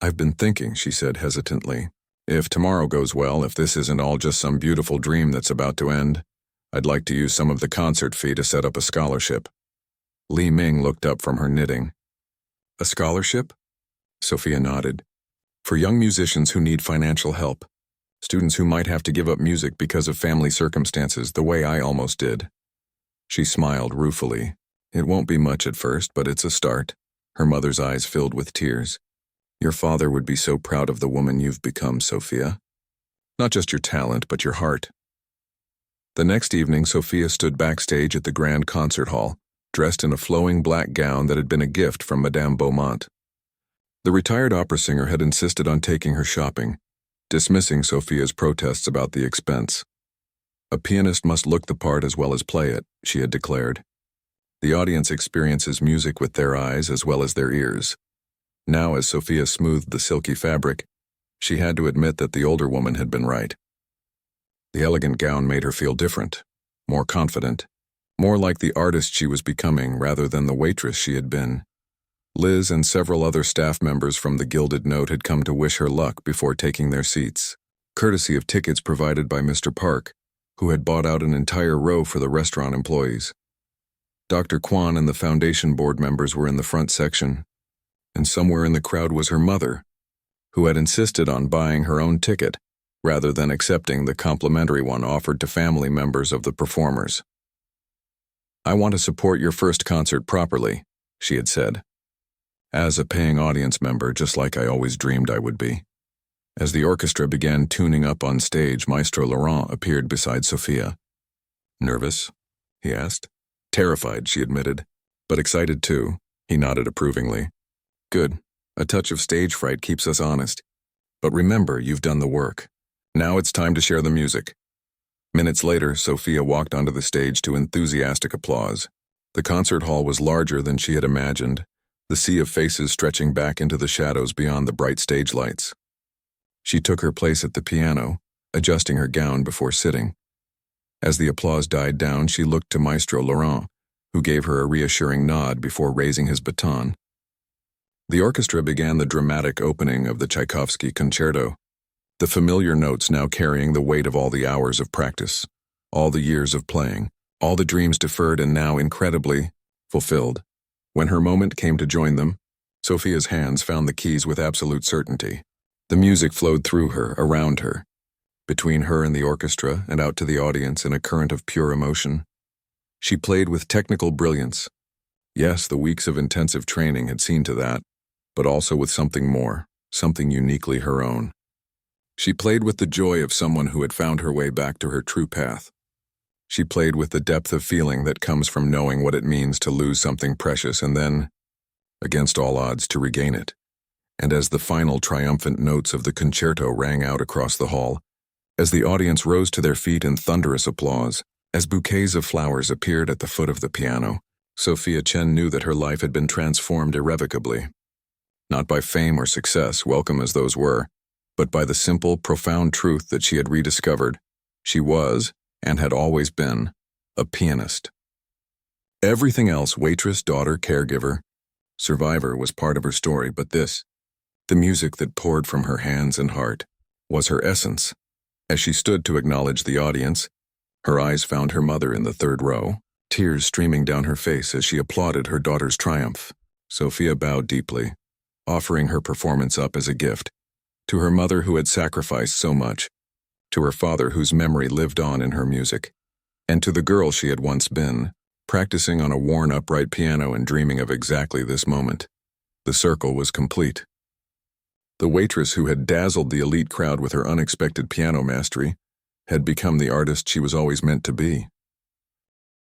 "I've been thinking," she said hesitantly, "if tomorrow goes well, if this isn't all just some beautiful dream that's about to end, I'd like to use some of the concert fee to set up a scholarship." Li Ming looked up from her knitting. "A scholarship?" Sophia nodded. "For young musicians who need financial help. Students who might have to give up music because of family circumstances, the way I almost did." She smiled ruefully. "It won't be much at first, but it's a start." Her mother's eyes filled with tears. "Your father would be so proud of the woman you've become, Sophia. Not just your talent, but your heart." The next evening, Sophia stood backstage at the Grand Concert Hall, dressed in a flowing black gown that had been a gift from Madame Beaumont. The retired opera singer had insisted on taking her shopping, dismissing Sophia's protests about the expense. "A pianist must look the part as well as play it," she had declared. "The audience experiences music with their eyes as well as their ears." Now, as Sophia smoothed the silky fabric, she had to admit that the older woman had been right. The elegant gown made her feel different, more confident, more like the artist she was becoming rather than the waitress she had been. Liz and several other staff members from the Gilded Note had come to wish her luck before taking their seats, courtesy of tickets provided by Mr. Park, who had bought out an entire row for the restaurant employees. Dr. Kwan and the foundation board members were in the front section, and somewhere in the crowd was her mother, who had insisted on buying her own ticket rather than accepting the complimentary one offered to family members of the performers. "I want to support your first concert properly," she had said. "As a paying audience member, just like I always dreamed I would be." As the orchestra began tuning up on stage, Maestro Laurent appeared beside Sophia. "Nervous?" he asked. "Terrified," she admitted, "but excited too." He nodded approvingly. "Good. A touch of stage fright keeps us honest. But remember, you've done the work. Now it's time to share the music." Minutes later, Sophia walked onto the stage to enthusiastic applause. The concert hall was larger than she had imagined, the sea of faces stretching back into the shadows beyond the bright stage lights. She took her place at the piano, adjusting her gown before sitting. As the applause died down, she looked to Maestro Laurent, who gave her a reassuring nod before raising his baton. The orchestra began the dramatic opening of the Tchaikovsky concerto. the familiar notes now carrying the weight of all the hours of practice, all the years of playing, all the dreams deferred and now incredibly fulfilled. When her moment came to join them, Sophia's hands found the keys with absolute certainty. The music flowed through her, around her, between her and the orchestra and out to the audience in a current of pure emotion. She played with technical brilliance. Yes, the weeks of intensive training had seen to that, but also with something more, something uniquely her own. She played with the joy of someone who had found her way back to her true path. She played with the depth of feeling that comes from knowing what it means to lose something precious and then, against all odds, to regain it. And as the final triumphant notes of the concerto rang out across the hall, as the audience rose to their feet in thunderous applause, as bouquets of flowers appeared at the foot of the piano, Sophia Chen knew that her life had been transformed irrevocably. Not by fame or success, welcome as those were, but by the simple, profound truth that she had rediscovered. She was, and had always been, a pianist. Everything else, waitress, daughter, caregiver, survivor, was part of her story, but this, the music that poured from her hands and heart, was her essence. As she stood to acknowledge the audience, her eyes found her mother in the third row, tears streaming down her face as she applauded her daughter's triumph. Sophia bowed deeply, offering her performance up as a gift, to her mother who had sacrificed so much, to her father whose memory lived on in her music, and to the girl she had once been, practicing on a worn upright piano and dreaming of exactly this moment. The circle was complete. The waitress who had dazzled the elite crowd with her unexpected piano mastery had become the artist she was always meant to be.